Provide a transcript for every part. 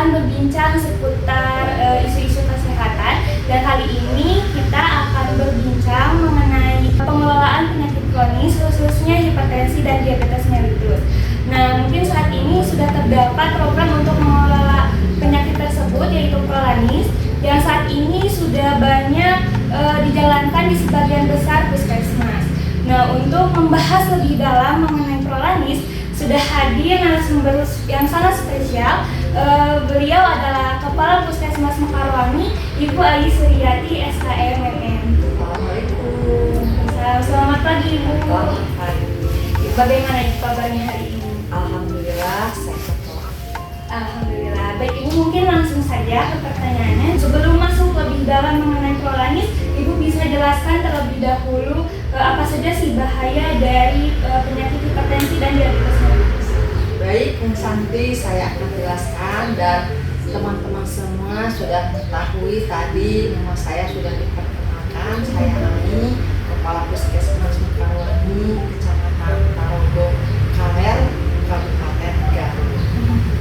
akan berbincang seputar isu-isu kesehatan, dan kali ini kita akan berbincang mengenai pengelolaan penyakit kronis khususnya hipertensi dan diabetes mellitus. Nah, mungkin saat ini sudah terdapat program untuk mengelola penyakit tersebut yaitu Prolanis yang saat ini sudah banyak dijalankan di sebagian besar puskesmas. Nah, untuk membahas lebih dalam mengenai Prolanis sudah hadir narasumber yang sangat spesial. Beliau adalah Kepala Puskesmas Mekarwangi, Ibu Ayi Suryati, SHM MM. Assalamualaikum. Selamat pagi, Ibu. Selamat pagi. Bagaimana kabarnya hari ini? Alhamdulillah sehat. Alhamdulillah. Baik, Ibu, mungkin langsung saja ke pertanyaannya. Sebelum masuk lebih dalam mengenai Prolanis, Ibu bisa jelaskan terlebih dahulu apa saja sih bahaya dari penyakit hipertensi dan diabetes mellitus? Baik, Bung Santi, saya akan jelaskan dan teman-teman semua sudah mengetahui tadi nama saya sudah diperkenalkan. Saya Ani, Kepala Puskesmas Mekarwangi, Kecamatan Tarogo, Kaler, Kabupaten Garut.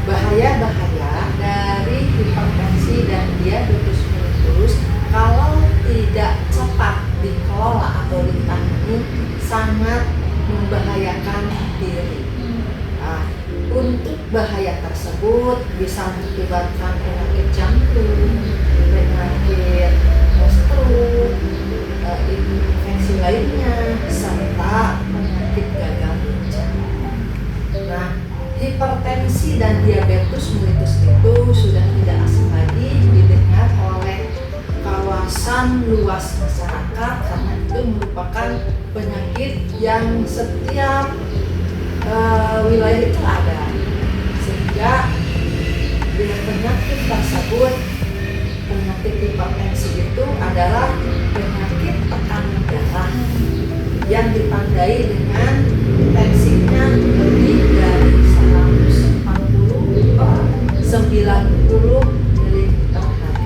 Bahaya-bahaya dari hipertensi dan diabetes mellitus kalau tidak cepat dikelola atau ditangani sangat membahayakan diri. Nah, untuk bahaya tersebut bisa mengakibatkan penyakit jantung, penyakit stroke, infeksi lainnya, serta penyakit gagal ginjal. Nah, hipertensi dan diabetes mellitus itu sudah tidak asing lagi didengar oleh kawasan luas masyarakat karena itu merupakan penyakit yang setiap wilayah itu ada, sehingga dengan penyakit tersebut, penyakit hipertensi itu adalah penyakit tekanan darah yang ditandai dengan tensinya lebih dari 140 per 90 mg/Hg.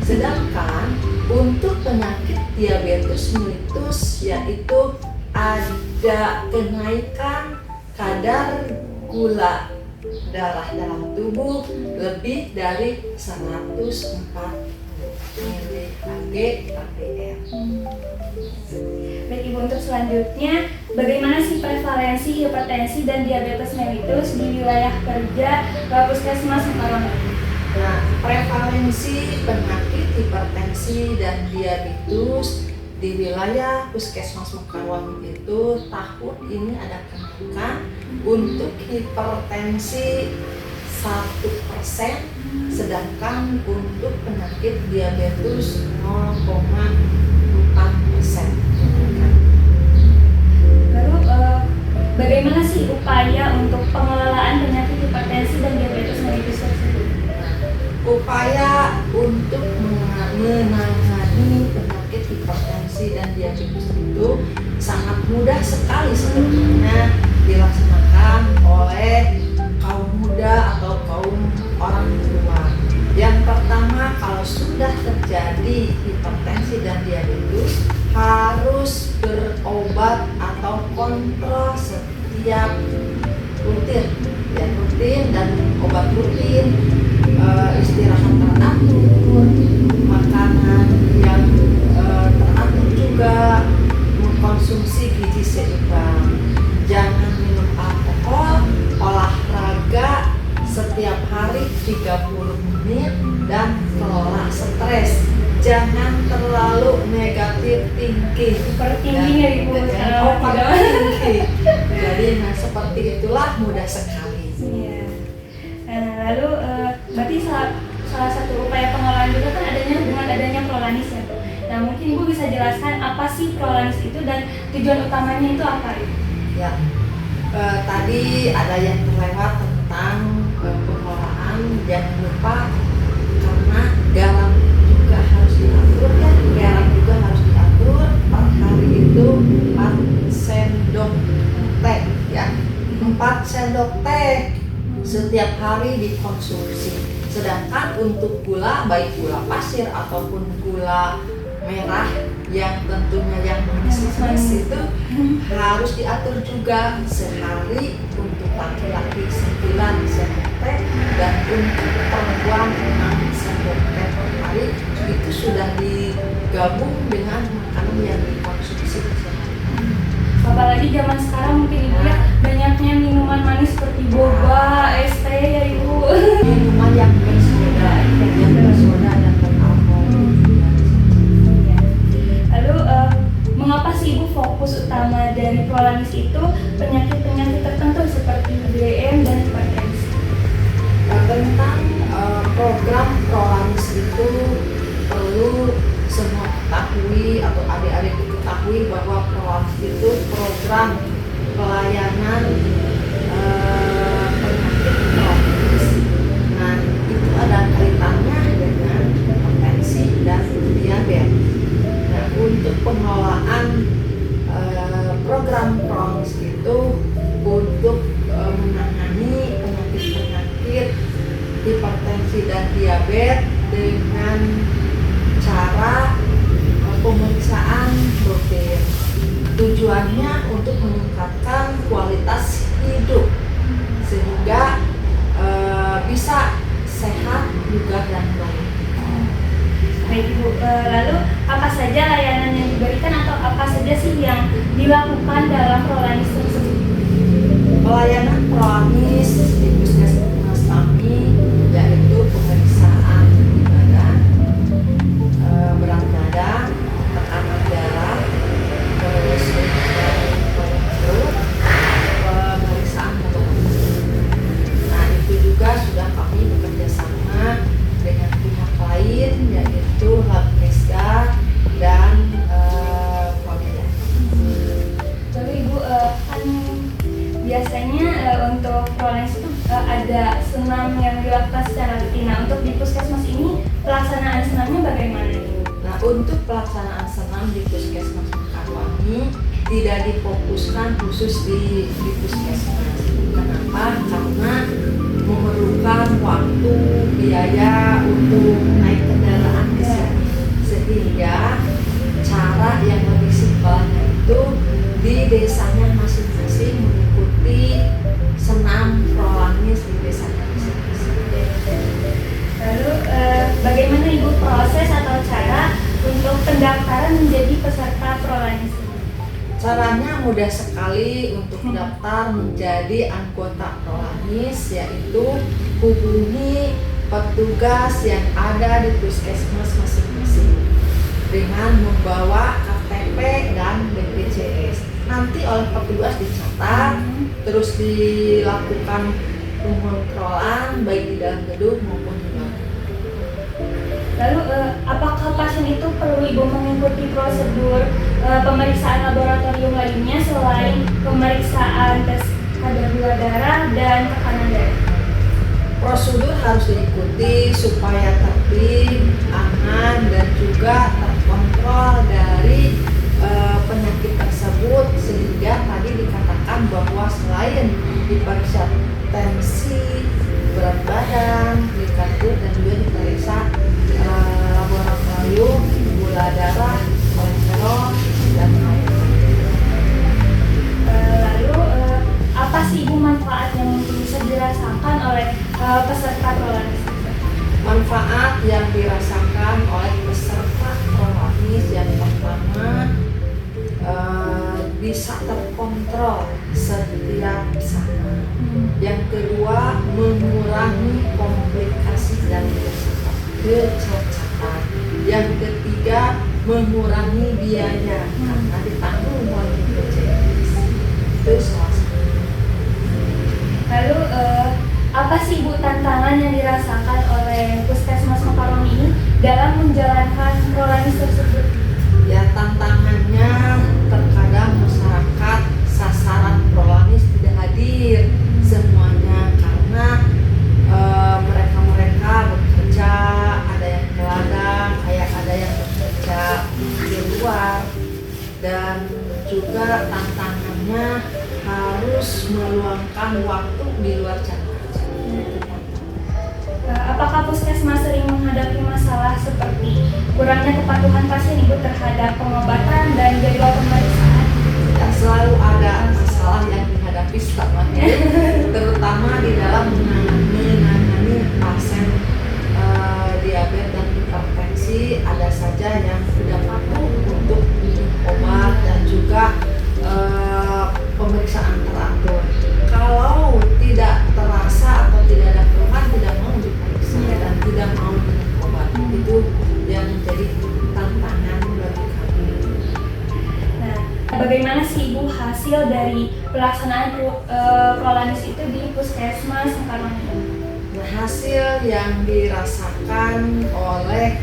Sedangkan untuk penyakit diabetes mellitus yaitu ada kenaikan kadar gula darah dalam tubuh lebih dari 140 mg/Dr. Baik, Ibu, untuk selanjutnya bagaimana sih prevalensi hipertensi dan diabetes mellitus di wilayah kerja Puskesmas Mekarwangi? Nah, prevalensi penyakit hipertensi dan diabetes di wilayah Puskesmas Mekarwangi itu tahun ini ada kenaikan. Untuk hipertensi 1%, sedangkan untuk penyakit diabetes 0,4%. Lalu bagaimana sih upaya untuk pengelolaan penyakit hipertensi dan diabetes mellitus tersebut? Upaya untuk menangani penyakit hipertensi dan diabetes itu sangat mudah sekali sebetulnya dilaksanakan oleh kaum muda atau kaum orang tua. Yang pertama, kalau sudah terjadi hipertensi dan diabetes harus berobat atau kontrol setiap rutin dan obat rutin, istirahat teratur, makanan yang teratur juga, mengkonsumsi gizi seimbang, jangan minum alkohol, olahraga setiap hari 30 menit, dan kelola stres. Jangan terlalu negatif thinking. Overthinking ya, Ibu. Overthinking. Jadi seperti itulah mudah sekali. Iya. Lalu berarti salah satu upaya pengelolaan juga kan dengan adanya Prolanis ya. Nah, mungkin Ibu bisa jelaskan apa sih Prolanis itu dan tujuan utamanya itu apa, Ibu? Ya, tadi ada yang terlewat tentang pengelolaan. Jangan lupa karena garam juga harus diatur ya. Garam juga harus diatur. Per hari itu 4 sendok teh ya. 4 sendok teh setiap hari dikonsumsi. Sedangkan untuk gula, baik gula pasir ataupun gula merah yang tentunya yang manis itu harus diatur juga. Sehari untuk laki-laki 9 sendok teh dan untuk perempuan bantuan 6 sendok teh per hari itu sudah digabung dengan makanan yang dikonsumsi sehari-hari. Apalagi zaman sekarang mungkin ibu ya banyaknya minuman manis seperti boba, es teh ya ibu. Minuman yang bersoda dan beralkohol. Iya. Lalu mengapa sih ibu fokus utama dari Prolanis itu penyakit-penyakit tertentu seperti DM dan hipertensi? Tentang program Prolanis itu perlu semua ketahui atau adik-adik ketahui bahwa Prolanis itu program pelayanan penyakit kronis. Nah, itu ada kaitannya dengan hipertensi dan diabetes. Nah, untuk pengelolaan program Prolanis itu untuk menangani penyakit-penyakit hipertensi dan diabetes dengan cara pemeriksaan rutin. Tujuannya untuk meningkatkan kualitas hidup sehingga bisa sehat juga dan baik. Baik ibu, lalu apa saja layanan yang diberikan atau apa saja sih yang dilakukan dalam Prolanis tersebut? Pelayanan Prolanis di puskesmas kami yaitu pemeriksaan di badan, berat badan, tekanan darah, terus perut, pemeriksaan laboratorium. Nah, itu juga sudah kami bekerja sama dengan pihak lain yaitu Labkesda dan Pameda. Lalu ibu kan biasanya untuk Prolanis itu ada senam yang dilakukan secara rutin. Nah, untuk di puskesmas ini pelaksanaan senamnya bagaimana ibu? Nah, untuk pelaksanaan senam di puskesmas Mekarwangi tidak difokuskan khusus di puskesmas. Kenapa? Karena memerlukan waktu, biaya untuk naik kendaraan ke sini. Sehingga cara yang lebih simpelnya itu di desanya masing-masing mengikuti senam Prolanis di desanya masing-masing. Lalu bagaimana ibu proses atau cara untuk pendaftaran menjadi peserta Prolanis ini? Caranya mudah sekali untuk daftar menjadi anggota Prolanis, yaitu hubungi petugas yang ada di puskesmas masing-masing dengan membawa KTP dan BPJS. Nanti oleh petugas dicatat, terus dilakukan pengontrolan baik di dalam gedung maupun di luar. Lalu apakah pasien itu perlu ibu mengikuti prosedur pemeriksaan laboratorium lainnya selain pemeriksaan tes kadar gula darah dan tekanan darah? Prosedur harus diikuti supaya tertib, aman, dan juga terkontrol dari penyakit tersebut, sehingga tadi dikatakan bahwa selain diperiksa tensi, berat badan, tingkat perut, dan juga diperiksa laboratorium, gula darah, kolesterol, dan lain-lain. Lalu apa sih ibu manfaat yang mungkin bisa dirasakan oleh peserta Prolanis? Manfaat yang dirasakan oleh peserta Prolanis yang pertama bisa terkontrol setiap saat. Yang kedua, mengurangi komplikasi dan kecacatan. Yang ketiga, mengurangi biaya karena ditanggung oleh BPJS. Itu salah satu. Lalu apa sih ibu tantangan yang dirasakan oleh puskesmas Mekarwangi ini dalam menjalankan Prolanis tersebut? Ya, tantangannya terkadang masyarakat sasaran Prolanis tidak hadir semuanya karena mereka bekerja, ada yang ke ladang, ada yang bekerja di luar, dan juga tantangannya harus meluangkan waktu di luar jam kerja. Apakah puskesmas sering menghadapi masalah seperti kurangnya kepatuhan pasien ibu terhadap pengobatan dan jadwal pemeriksaan? Ya, selalu ada masalah yang dihadapi selama hidup, terutama di dalam menangani pasien pelaksanaan prolanis itu di Puskesmas Sekarwangi. Nah, hasil yang dirasakan oleh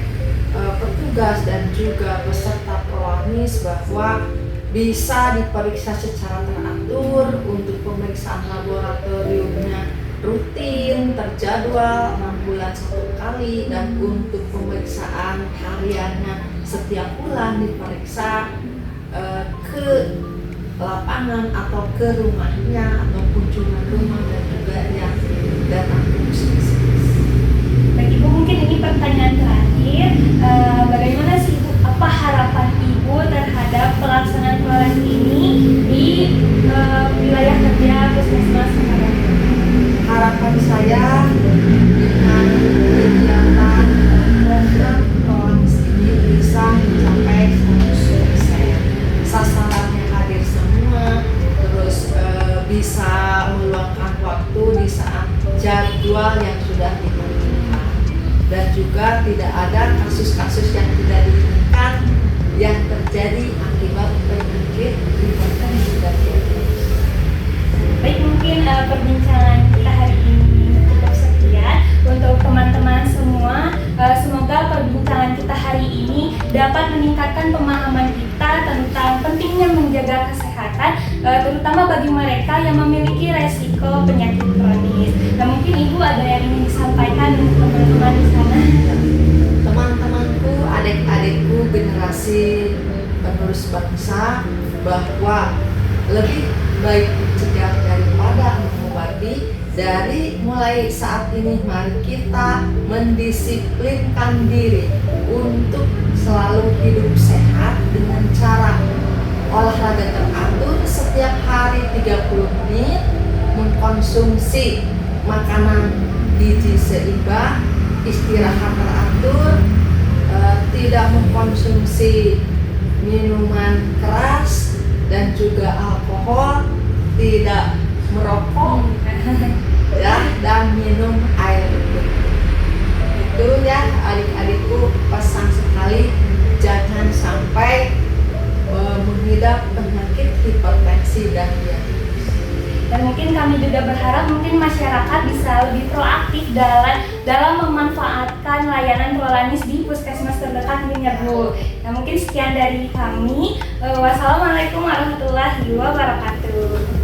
petugas dan juga peserta prolanis bahwa bisa diperiksa secara teratur, untuk pemeriksaan laboratoriumnya rutin, terjadwal 6 bulan 1 kali, dan untuk pemeriksaan hariannya setiap bulan diperiksa ke lapangan atau ke rumahnya atau kunjungan rumah, dan juga yang datang ke puskesmas. Baik Ibu, mungkin ini pertanyaan terakhir. Bagaimana sih Ibu, apa harapan Ibu terhadap pelaksanaan prolanis ini di wilayah kerja Puskesmas Sekarwangi? Harapan saya dengan kegiatan program prolanis ini bisa mencapai 100%. Sasarannya hadir semua, terus bisa meluangkan waktu di saat jadwal yang sudah ditentukan, dan juga tidak ada kasus-kasus yang tidak diinginkan yang terjadi akibat penyakit hipertensi dan diabetes. Baik, mungkin perbincangan kita hari ini cukup sekian untuk teman-teman semua. Semoga perbincangan kita hari ini dapat meningkatkan pemahaman kita tentang pentingnya menjaga kesehatan, terutama bagi mereka yang memiliki resiko penyakit kronis. Nah, mungkin Ibu ada yang ingin disampaikan untuk teman-teman di sana? Teman-temanku, adik-adikku, generasi penerus bangsa, bahwa lebih baik mencegah daripada mengobati. Dari mulai saat ini mari kita mendisiplinkan diri untuk selalu hidup sehat dengan cara olahraga teratur setiap hari 30 menit, mengkonsumsi makanan gizi seimbang, istirahat teratur, tidak mengkonsumsi minuman keras dan juga alkohol, tidak merokok, ya, dan minum air putih. Itu ya adik-adikku, pesan sekali, jangan sampai mengidap penyakit hipertensi dan diabetes. Dan mungkin kami juga berharap mungkin masyarakat bisa lebih proaktif dalam memanfaatkan layanan prolanis di puskesmas terdekat ini ya Bu. Nah, mungkin sekian dari kami. Wassalamualaikum warahmatullahi wabarakatuh.